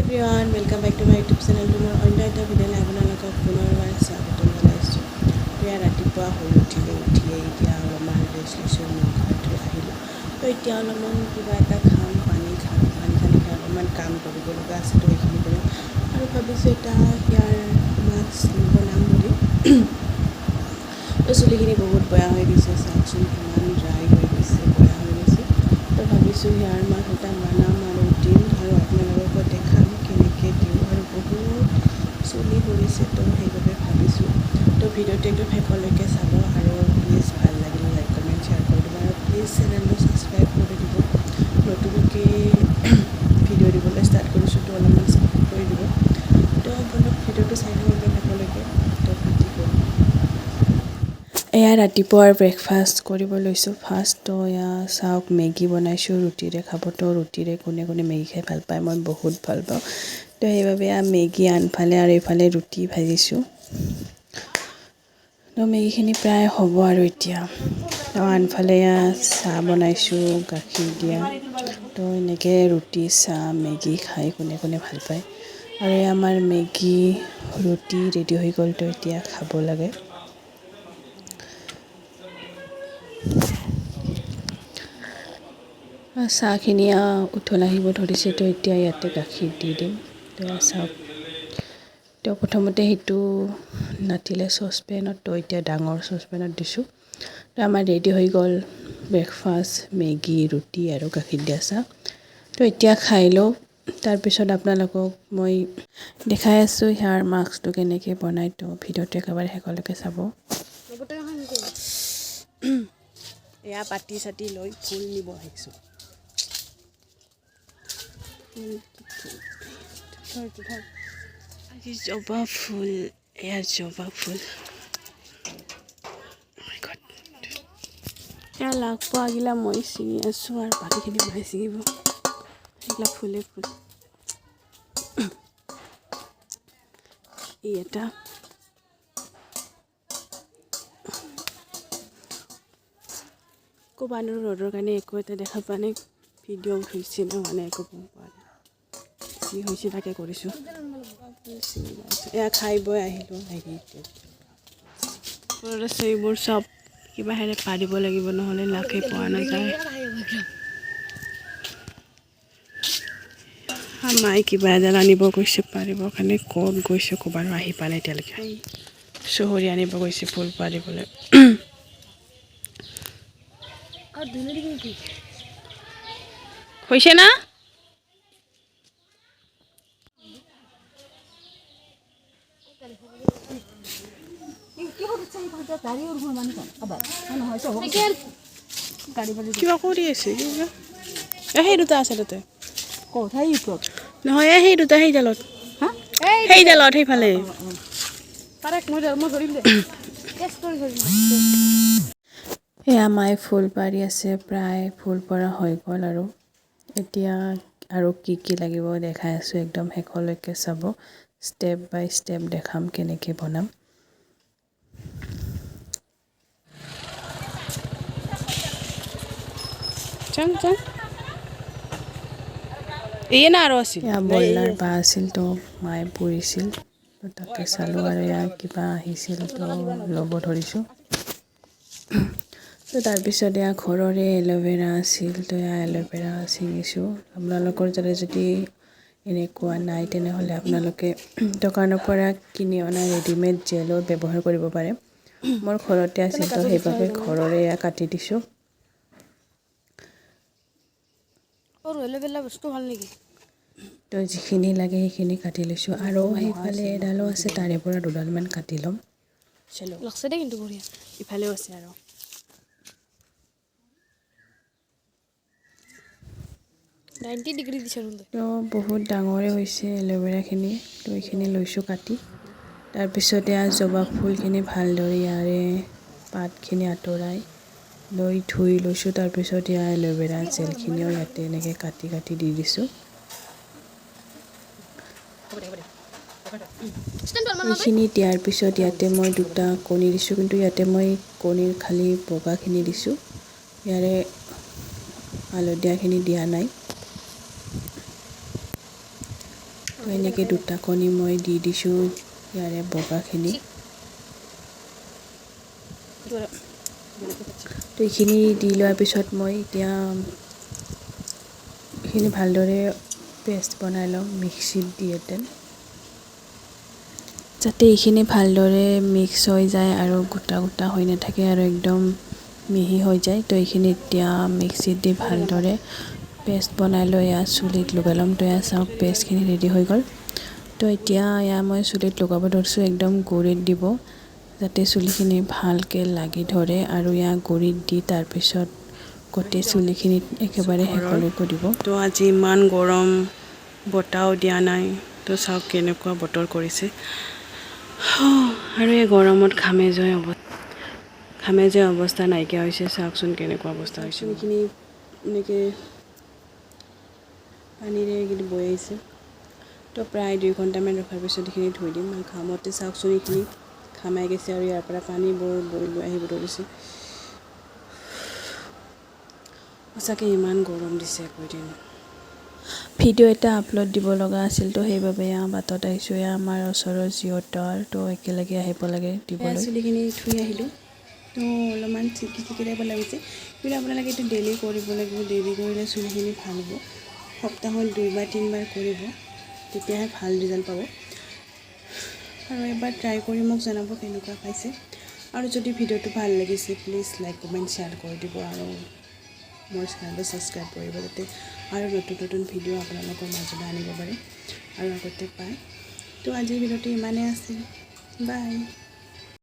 everyone, welcome back to my YouTube channel. Tomorrow on that video I will look up পুনৰবাৰ স্বাগতম জনাইছোঁ। এতিয়া ৰাতিপুৱা শুই উঠিয়ে এতিয়া অলপমান ৰেজিষ্ট্ৰেশ্যন আহিলোঁ। তো এতিয়া অলপমান কিবা এটা খাম, পানী খাই অলপমান কাম কৰিব লগা আছে, তো সেইখিনি কৰিম আৰু ভাবিছোঁ এটা ইয়াৰ মাছ বনাম বুলি। তো চুলিখিনি বহুত বেয়া হৈ গৈছে, চাওকচোন কিমান ড্ৰাই হৈ গৈছে, বেয়া হৈ গৈছে। তো ভাবিছোঁ ইয়াৰ মাছ এটা বনাম আৰু দিম আৰু আপোনালোকক দেখাম কেনেকৈ দিওঁ আৰু বহুত চুলি পৰিছে, তো সেইবাবে ভাবিছোঁ। তো ভিডিঅ'টো একদম শেষলৈকে চাব আৰু প্লিজ ভাল লাগিলে লাইক কমেণ্ট শ্বেয়াৰ কৰি দিব আৰু প্লিজ চেনেলটো ছাবস্ক্ৰাইব কৰি দিব। নতুনকৈ ভিডিঅ' দিবলৈ ষ্টাৰ্ট কৰিছোঁ, তো অলপমান ছাপোৰ্ট কৰি দিব। তো আপোনালোক ভিডিঅ'টো চাই থাকক একদম শেষলৈকে। তো পাতি কৰোঁ। এয়া ৰাতিপুৱাৰ ব্ৰেকফাষ্ট কৰিব লৈছোঁ ফাৰ্ষ্ট। তো এয়া চাওক মেগী বনাইছোঁ, ৰুটিৰে খাব। তো ৰুটিৰে কোনে কোনে মেগী খাই ভাল পায়, মই বহুত ভাল পাওঁ। তো সেইবাবে মেগী আনফালে আৰু এইফালে ৰুটি ভাজিছোঁ। তো মেগীখিনি প্ৰায় হ'ব আৰু এতিয়া। তো আনফালে চাহ বনাইছোঁ গাখীৰ দিয়া। তো এনেকৈ ৰুটি চাহ মেগী খাই কোনে কোনে ভাল পায়। আৰু আমাৰ মেগী ৰুটি ৰেডি হৈ গ'ল, তো এতিয়া খাব লাগে। চাহখিনি উতল আহিব ধৰিছে, তো এতিয়া ইয়াতে গাখীৰ দি দিম। তো চাওক, তো প্ৰথমতে সেইটো নাতিলে চচপেনত, তো এতিয়া ডাঙৰ চচপেনত দিছোঁ। তো আমাৰ ৰেডি হৈ গ'ল ব্ৰেকফাষ্ট, মেগী ৰুটি আৰু গাখীৰ দিয়া চাহ। তো এতিয়া খাই লওঁ, তাৰপিছত আপোনালোকক মই দেখাই আছোঁ ইয়াৰ মাছটো কেনেকৈ বনাই। তো ভিডিঅ'টো একেবাৰে শেষলৈকে চাব। এয়া পাতি চাতি লৈ ফুল নিব আহিছোঁ। আজি জবা ফুল, এয়া জবা ফুল। এয়া লাগ পোৱাগিলা মই ছিঙি আছোঁ আৰু বাকীখিনি মায়ে ছিঙিব। সেইগিলা ফুলে ফুল। ই এটা ক'বানো ৰ'দৰ কাৰণে একো এটা দেখা পোৱা নাই, ভিডিঅ' হৈছে ন মানে একো পোৱা নাই, যি হৈছে তাকে কৰিছোঁ। এয়া খাই বৈ আহিলোঁ, এইবোৰ চব কিবা হেৰে পাৰিব লাগিব, নহ'লে লাখে পোৱা নাযায়। মায়ে কিবা এডাল আনিব গৈছে পাৰিবৰ কাৰণে, ক'ত গৈছে ক'বাৰো আহি পালে এতিয়ালৈকে। চহৰী আনিব গৈছে ফুল পাৰিবলৈ। হৈছে না? কিবা কৰি আছে সেই দুটা আছে তাতে নহয়, সেই দুটা সেইডালত সেইফালে। এয়া মায়ে ফুল পাৰি আছে, প্ৰায় ফুল পৰা হৈ গ'ল আৰু এতিয়া আৰু কি কি লাগিব দেখাই আছোঁ, একদম শেষলৈকে চাব। ষ্টেপ বাই ষ্টেপ দেখাম কেনেকৈ বনাম। বইলাৰ বা আছিল, তো মায়ে পুৰিছিল, তো তাকে চালোঁ আৰু ইয়াৰ কিবা আহিছিল, তো ল'ব ধৰিছোঁ। তো তাৰপিছত এয়া ঘৰৰে এল'ভেৰা আছিল, তো এয়া এল'ভেৰা ছিঙিছোঁ। আপোনালোকৰ যদি এনেকুৱা নাই তেনেহ'লে আপোনালোকে দোকানৰ পৰা কিনি অনা ৰেডিমেড জেলো ব্যৱহাৰ কৰিব পাৰে। মোৰ ঘৰতে আছিল, তো সেইবাবে ঘৰৰে এয়া কাটি দিছোঁ। বস্তু ভাল নেকি? তো যিখিনি লাগে সেইখিনি কাটি লৈছোঁ আৰু সেইফালে এডালো আছে, তাৰে পৰা দুডালমান কাটি ল'ম। লাগছে দেই, কিন্তু বঢ়িয়া। ইফালেও আছে আৰু তো বহুত ডাঙৰে হৈছে এল'ভেৰাখিনি, তো এইখিনি লৈছোঁ কাটি। তাৰপিছত এয়া জবা ফুলখিনি ভালদৰে ইয়াৰে পাতখিনি আঁতৰাই লৈ ধুই লৈছোঁ। তাৰপিছত এয়া এল'ভেৰা জেলখিনিও ইয়াতে এনেকৈ কাটি কাটি দি দিছোঁ। এইখিনি দিয়াৰ পিছত ইয়াতে মই দুটা কণী দিছোঁ, কিন্তু ইয়াতে মই কণীৰ খালি বগাখিনি দিছোঁ, ইয়াৰে হালধীয়াখিনি দিয়া নাই। এনেকৈ দুটা কণী মই দি দিছোঁ ইয়াৰে বগাখিনি। তো এইখিনি দি লোৱাৰ পিছত মই এতিয়া এইখিনি ভালদৰে পেষ্ট বনাই ল'ম মিক্সিত দি এতেন, যাতে এইখিনি ভালদৰে মিক্স হৈ যায় আৰু গোটা গোটা হৈ নাথাকে আৰু একদম মিহি হৈ যায়। তো এইখিনি এতিয়া মিক্সিত দি ভালদৰে পেষ্ট বনাই লৈ চুলিত লগাই ল'ম। তো চাওক পেষ্টখিনি ৰেডি হৈ গ'ল। তো এতিয়া মই চুলিত লগাব ধৰিছোঁ, একদম গুৰিত দিব যাতে চুলিখিনি ভালকৈ লাগি ধৰে আৰু গুৰিত দি তাৰপিছত গোটেই চুলিখিনিত একেবাৰে শেষলৈকে দিব। তো আজি ইমান গৰম, বতাহও দিয়া নাই। তো চাওক কেনেকুৱা বতৰ কৰিছে আৰু এই গৰমত ঘামে যোৱা অৱস্থা নাইকিয়া হৈছে। চাওকচোন কেনেকুৱা অৱস্থা হৈছে। এইখিনি এনেকৈ পানীৰে এইখিনি বৈ আহিছে। তো প্ৰায় 2 ঘণ্টামান ৰখাৰ পিছত এইখিনি ধুই দিম। আৰু ঘামতে চাওকচোন এইখিনি ঘামাই গৈছে আৰু ইয়াৰ পৰা পানীবোৰ বৈ লৈ আহিব ধৰিছে। সঁচাকৈ ইমান গৰম দিছে একোদিন। ভিডিঅ' এটা আপলোড দিব লগা আছিল, তো সেইবাবে বাটত আহিছোঁ। আমাৰ ওচৰৰ জিঅ'টাৰ, তো একেলগে আহিব লাগে দিবলৈ। চুলিখিনি ধুই আহিলোঁ। তো অলপমান চিকি টাইপ লাগিছে, কিন্তু আপোনালোকে এইটো ডেইলি কৰিব লাগিব। ডেইলি কৰিলে চুলিখিনি ভাল হ'ব। সপ্তাহত 2 বা 3 বাৰ কৰিব, তেতিয়াহে ভাল ৰিজাল্ট পাব। আৰু এবাৰ ট্ৰাই কৰি মোক জনাব কেনেকুৱা পাইছে। আৰু যদি ভিডিঅ'টো ভাল লাগিছে প্লিজ লাইক কমেণ্ট শ্বেয়াৰ কৰি দিব আৰু মোৰ চেনেলটো ছাবস্ক্ৰাইব কৰিব, যাতে আৰু নতুন ভিডিঅ' আপোনালোকৰ মাজলৈ আনিব পাৰে আৰু আগতে পায়। তো আজিৰ ভিডিঅ'টো ইমানেই আছিল। বাই।